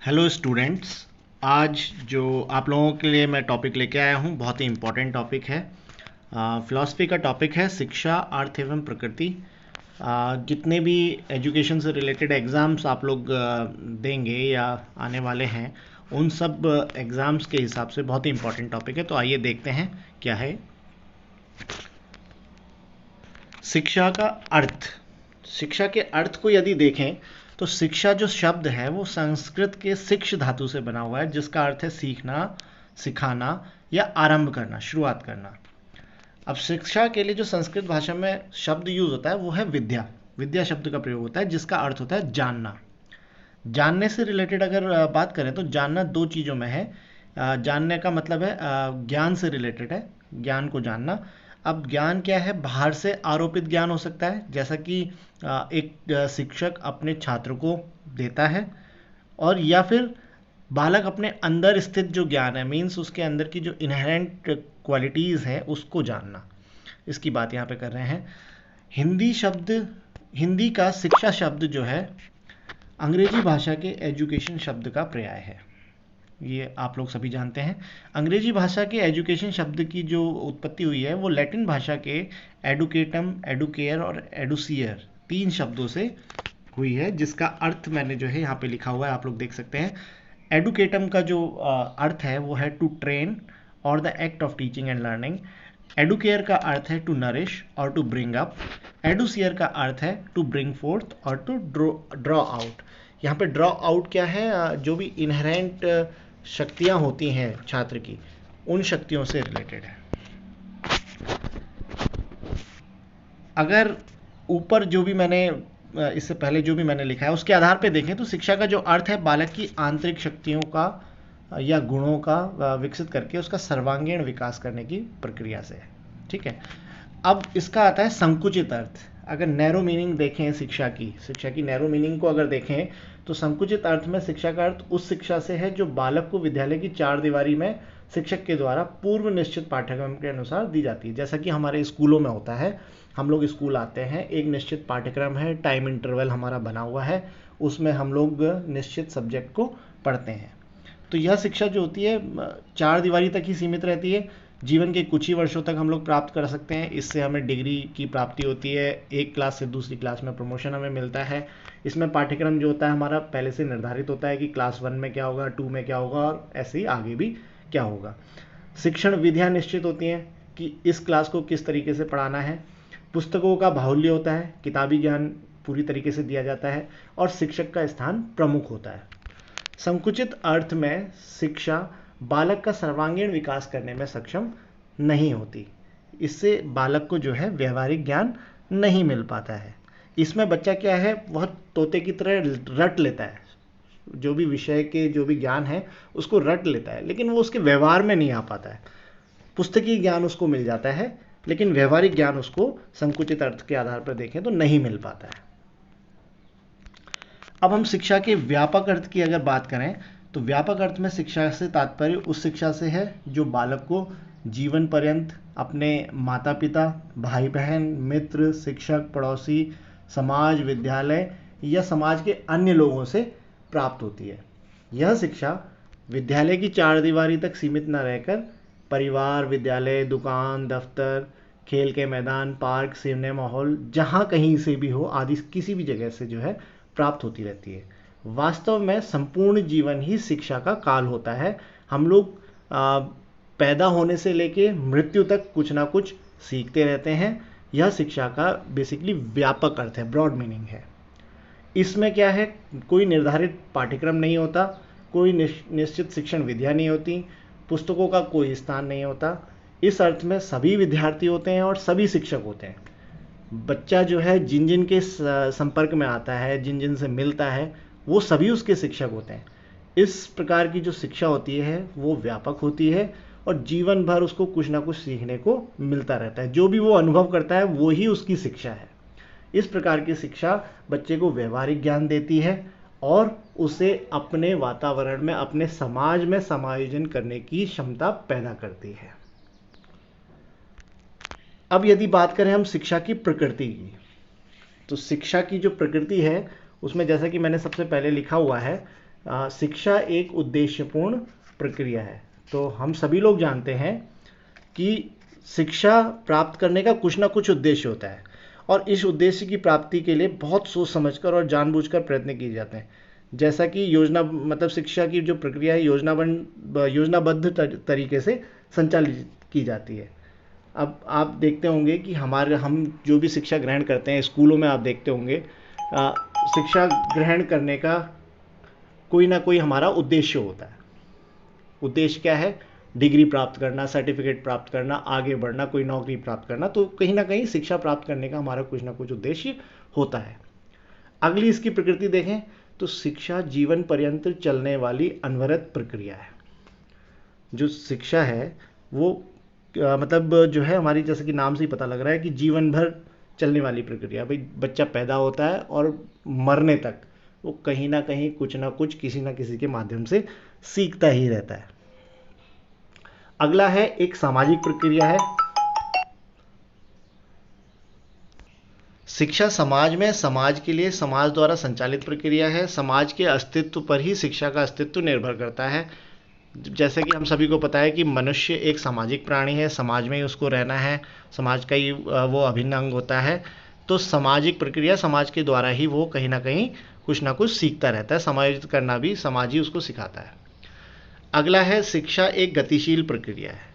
Hello students. आज जो आप लोगों के लिए मैं टॉपिक लेके आया हूँ बहुत ही इम्पोर्टेंट टॉपिक है। फिलॉसफी का टॉपिक है शिक्षा, अर्थ एवं प्रकृति। जितने भी एजुकेशन से रिलेटेड एग्ज़ाम्स आप लोग देंगे या आने वाले हैं, उन सब एग्ज़ाम्स के हिसाब से बहुत ही इम्पोर्टेंट टॉपिक है। तो आइए देखते हैं क्या है शिक्षा का अर्थ। शिक्षा के अर्थ को यदि देखें तो शिक्षा जो शब्द है वो संस्कृत के शिक्ष धातु से बना हुआ है, जिसका अर्थ है सीखना, सिखाना या आरंभ करना, शुरुआत करना। अब शिक्षा के लिए जो संस्कृत भाषा में शब्द यूज होता है वो है विद्या। विद्या शब्द का प्रयोग होता है जिसका अर्थ होता है जानना। जानने से रिलेटेड अगर बात करें तो जानना दो चीज़ों में है। जानने का मतलब है ज्ञान से रिलेटेड है, ज्ञान को जानना। अब ज्ञान क्या है? बाहर से आरोपित ज्ञान हो सकता है, जैसा कि एक शिक्षक अपने छात्र को देता है, और या फिर बालक अपने अंदर स्थित जो ज्ञान है, मीन्स उसके अंदर की जो इनहेरेंट क्वालिटीज़ है उसको जानना, इसकी बात यहाँ पे कर रहे हैं। हिंदी शब्द, हिंदी का शिक्षा शब्द जो है अंग्रेजी भाषा के एजुकेशन शब्द का पर्याय है। ये आप लोग सभी जानते हैं। अंग्रेजी भाषा के एजुकेशन शब्द की जो उत्पत्ति हुई है वो लैटिन भाषा के एडुकेटम, एडुकेयर और एडुसियर तीन शब्दों से हुई है, जिसका अर्थ मैंने जो है यहाँ पे लिखा हुआ है, आप लोग देख सकते हैं। एडुकेटम का जो अर्थ है वो है टू ट्रेन और the act of teaching and learning. Educare का अर्थ है टू नरिश और टू ब्रिंग अप। एडुसियर का अर्थ है टू ब्रिंग फोर्थ और टू ड्रॉ आउट। यहाँ पे ड्रॉ आउट क्या है? जो भी इनहेरेंट शक्तियाँ होती हैं छात्र की, उन शक्तियों से रिलेटेड है। अगर ऊपर जो भी मैंने इससे पहले जो भी मैंने लिखा है उसके आधार पे देखें तो शिक्षा का जो अर्थ है बालक की आंतरिक शक्तियों का या गुणों का विकसित करके उसका सर्वांगीण विकास करने की प्रक्रिया से है। ठीक है। अब इसका आता है संकुचित अर्थ। अगर नैरो मीनिंग देखें शिक्षा की नैरो मीनिंग को अगर देखें तो संकुचित अर्थ में शिक्षा का अर्थ उस शिक्षा से है जो बालक को विद्यालय की चार दीवारी में शिक्षक के द्वारा पूर्व निश्चित पाठ्यक्रम के अनुसार दी जाती है। जैसा कि हमारे स्कूलों में होता है, हम लोग स्कूल आते हैं, एक निश्चित पाठ्यक्रम है, टाइम इंटरवल हमारा बना हुआ है, उसमें हम लोग निश्चित सब्जेक्ट को पढ़ते हैं। तो यह शिक्षा जो होती है चार दीवारी तक ही सीमित रहती है। जीवन के कुछ ही वर्षों तक हम लोग प्राप्त कर सकते हैं। इससे हमें डिग्री की प्राप्ति होती है, एक क्लास से दूसरी क्लास में प्रमोशन हमें मिलता है। इसमें पाठ्यक्रम जो होता है हमारा पहले से निर्धारित होता है कि क्लास 1 में क्या होगा, 2 में क्या होगा और ऐसे ही आगे भी क्या होगा। शिक्षण विधियाँ निश्चित होती हैं कि इस क्लास को किस तरीके से पढ़ाना है। पुस्तकों का बाहुल्य होता है, किताबी ज्ञान पूरी तरीके से दिया जाता है और शिक्षक का स्थान प्रमुख होता है। संकुचित अर्थ में शिक्षा बालक का सर्वांगीण विकास करने में सक्षम नहीं होती। इससे बालक को जो है व्यवहारिक ज्ञान नहीं मिल पाता है। इसमें बच्चा क्या है, वह तोते की तरह रट लेता है, जो भी विषय के जो भी ज्ञान है उसको रट लेता है, लेकिन वो उसके व्यवहार में नहीं आ पाता है। पुस्तकीय ज्ञान उसको मिल जाता है, लेकिन व्यवहारिक ज्ञान उसको संकुचित अर्थ के आधार पर देखें तो नहीं मिल पाता है। अब हम शिक्षा के व्यापक अर्थ की अगर बात करें तो व्यापक अर्थ में शिक्षा से तात्पर्य उस शिक्षा से है जो बालक को जीवन पर्यंत अपने माता पिता, भाई बहन, मित्र, शिक्षक, पड़ोसी, समाज, विद्यालय या समाज के अन्य लोगों से प्राप्त होती है। यह शिक्षा विद्यालय की चार दीवारी तक सीमित न रहकर परिवार, विद्यालय, दुकान, दफ्तर, खेल के मैदान, पार्क, सिनेमा हॉल, जहाँ कहीं से भी हो आदि किसी भी जगह से जो है प्राप्त होती रहती है। वास्तव में संपूर्ण जीवन ही शिक्षा का काल होता है। हम लोग पैदा होने से लेके मृत्यु तक कुछ ना कुछ सीखते रहते हैं। यह शिक्षा का बेसिकली व्यापक अर्थ है, ब्रॉड मीनिंग है। इसमें क्या है, कोई निर्धारित पाठ्यक्रम नहीं होता, कोई निश्चित शिक्षण विधियाँ नहीं होती, पुस्तकों का कोई स्थान नहीं होता। इस अर्थ में सभी विद्यार्थी होते हैं और सभी शिक्षक होते हैं। बच्चा जो है जिन जिन के संपर्क में आता है, जिन जिन से मिलता है, वो सभी उसके शिक्षक होते हैं। इस प्रकार की जो शिक्षा होती है वो व्यापक होती है और जीवन भर उसको कुछ ना कुछ सीखने को मिलता रहता है। जो भी वो अनुभव करता है वो ही उसकी शिक्षा है। इस प्रकार की शिक्षा बच्चे को व्यवहारिक ज्ञान देती है और उसे अपने वातावरण में, अपने समाज में समायोजन करने की क्षमता पैदा करती है। अब यदि बात करें हम शिक्षा की प्रकृति की, तो शिक्षा की जो प्रकृति है उसमें जैसा कि मैंने सबसे पहले लिखा हुआ है शिक्षा एक उद्देश्यपूर्ण प्रक्रिया है। तो हम सभी लोग जानते हैं कि शिक्षा प्राप्त करने का कुछ ना कुछ उद्देश्य होता है और इस उद्देश्य की प्राप्ति के लिए बहुत सोच समझकर और जानबूझकर प्रयत्न किए जाते हैं। जैसा कि योजना मतलब शिक्षा की जो प्रक्रिया है योजनाबद्ध तरीके से संचालित की जाती है। अब आप देखते होंगे कि हम जो भी शिक्षा ग्रहण करते हैं स्कूलों में, आप देखते होंगे शिक्षा ग्रहण करने का कोई ना कोई हमारा उद्देश्य होता है। उद्देश्य क्या है? डिग्री प्राप्त करना, सर्टिफिकेट प्राप्त करना, आगे बढ़ना, कोई नौकरी प्राप्त करना। तो कहीं ना कहीं शिक्षा प्राप्त करने का हमारा कुछ ना कुछ उद्देश्य होता है। अगली इसकी प्रकृति देखें तो शिक्षा जीवन पर्यंत चलने वाली अनवरत प्रक्रिया है। जो शिक्षा है वो मतलब जो है हमारी, जैसे कि नाम से ही पता लग रहा है कि जीवन भर चलने वाली प्रक्रिया। भाई बच्चा पैदा होता है और मरने तक वो कहीं ना कहीं कुछ ना कुछ किसी ना किसी के माध्यम से सीखता ही रहता है। अगला है एक सामाजिक प्रक्रिया है। शिक्षा समाज में समाज के लिए समाज द्वारा संचालित प्रक्रिया है। समाज के अस्तित्व पर ही शिक्षा का अस्तित्व निर्भर करता है। जैसे कि हम सभी को पता है कि मनुष्य एक सामाजिक प्राणी है, समाज में ही उसको रहना है, समाज का ही वो अभिन्न अंग होता है। तो सामाजिक प्रक्रिया समाज के द्वारा ही वो कहीं ना कुछ सीखता रहता है। समायोजित करना भी समाज ही उसको सिखाता है। अगला है शिक्षा एक गतिशील प्रक्रिया है।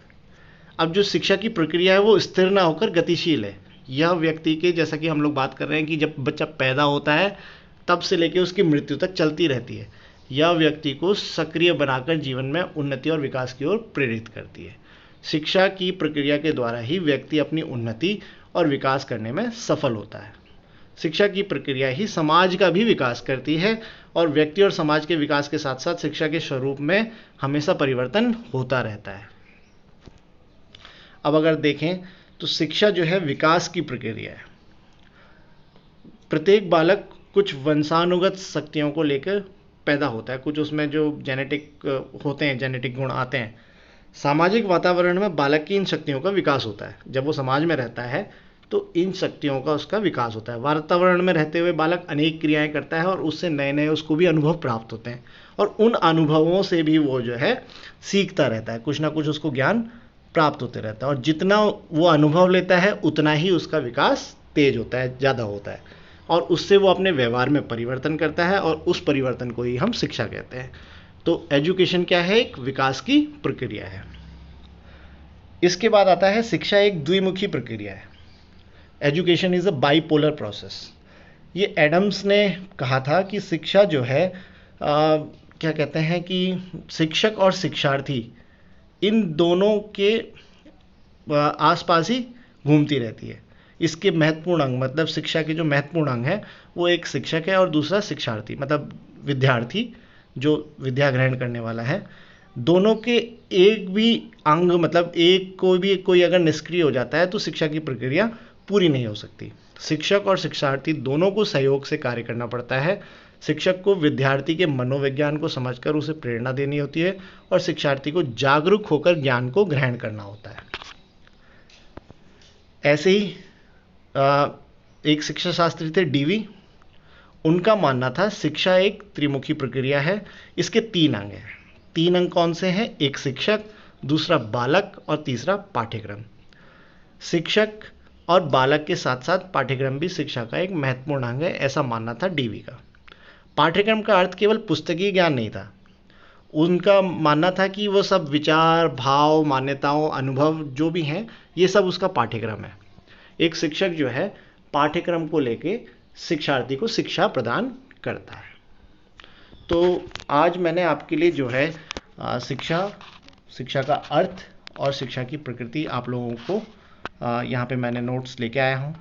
अब जो शिक्षा की प्रक्रिया है वो स्थिर ना होकर गतिशील है। यह व्यक्ति के, जैसा कि हम लोग बात कर रहे हैं कि जब बच्चा पैदा होता है तब से लेकर उसकी मृत्यु तक चलती रहती है। यह व्यक्ति को सक्रिय बनाकर जीवन में उन्नति और विकास की ओर प्रेरित करती है। शिक्षा की प्रक्रिया के द्वारा ही व्यक्ति अपनी उन्नति और विकास करने में सफल होता है। शिक्षा की प्रक्रिया ही समाज का भी विकास करती है और व्यक्ति और समाज के विकास के साथ साथ शिक्षा के स्वरूप में हमेशा परिवर्तन होता रहता है। अब अगर देखें तो शिक्षा जो है विकास की प्रक्रिया है। प्रत्येक बालक कुछ वंशानुगत शक्तियों को लेकर पैदा होता है, कुछ उसमें जो जेनेटिक होते हैं, जेनेटिक गुण आते हैं। सामाजिक वातावरण में बालक की इन शक्तियों का विकास होता है। जब वो समाज में रहता है तो इन शक्तियों का उसका विकास होता है। वातावरण में रहते हुए बालक अनेक क्रियाएं करता है और उससे नए नए उसको भी अनुभव प्राप्त होते हैं और उन अनुभवों से भी वो जो है सीखता रहता है, कुछ ना कुछ उसको ज्ञान प्राप्त होते रहता है। और जितना वो अनुभव लेता है उतना ही उसका विकास तेज होता है, ज़्यादा होता है और उससे वो अपने व्यवहार में परिवर्तन करता है और उस परिवर्तन को ही हम शिक्षा कहते हैं। तो एजुकेशन क्या है? एक विकास की प्रक्रिया है। इसके बाद आता है शिक्षा एक द्विमुखी प्रक्रिया है। Education is a bipolar process. ये एडम्स ने कहा था कि शिक्षा जो है क्या कहते हैं कि शिक्षक और शिक्षार्थी इन दोनों के आसपास ही घूमती रहती है। इसके महत्वपूर्ण अंग, मतलब शिक्षा के जो महत्वपूर्ण अंग है वो एक शिक्षक है और दूसरा शिक्षार्थी, मतलब विद्यार्थी जो विद्या ग्रहण करने वाला है। दोनों के एक भी अंग, मतलब एक कोई अगर निष्क्रिय हो जाता है तो शिक्षा की प्रक्रिया पूरी नहीं हो सकती। शिक्षक और शिक्षार्थी दोनों को सहयोग से कार्य करना पड़ता है। शिक्षक को विद्यार्थी के मनोविज्ञान को समझकर उसे प्रेरणा देनी होती है और शिक्षार्थी को जागरूक होकर ज्ञान को ग्रहण करना होता है। ऐसे ही एक शिक्षा शास्त्री थे डीवी। उनका मानना था शिक्षा एक त्रिमुखी प्रक्रिया है। इसके 3 अंग हैं। 3 अंग कौन से हैं? एक शिक्षक, दूसरा बालक और तीसरा पाठ्यक्रम। शिक्षक और बालक के साथ साथ पाठ्यक्रम भी शिक्षा का एक महत्वपूर्ण अंग है, ऐसा मानना था डीवी का। पाठ्यक्रम का अर्थ केवल पुस्तकीय ज्ञान नहीं था। उनका मानना था कि वो सब विचार, भाव, मान्यताओं, अनुभव जो भी हैं ये सब उसका पाठ्यक्रम है। एक शिक्षक जो है पाठ्यक्रम को लेके शिक्षार्थी को शिक्षा प्रदान करता है। तो आज मैंने आपके लिए जो है शिक्षा का अर्थ और शिक्षा की प्रकृति आप लोगों को यहाँ पे मैंने नोट्स लेके आया हूँ।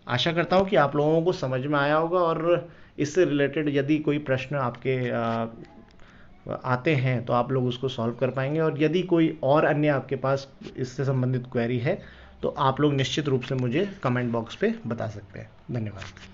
आशा करता हूँ कि आप लोगों को समझ में आया होगा और इससे रिलेटेड यदि कोई प्रश्न आपके आते हैं तो आप लोग उसको सॉल्व कर पाएंगे। और यदि कोई और अन्य आपके पास इससे संबंधित क्वेरी है तो आप लोग निश्चित रूप से मुझे कमेंट बॉक्स पे बता सकते हैं। धन्यवाद।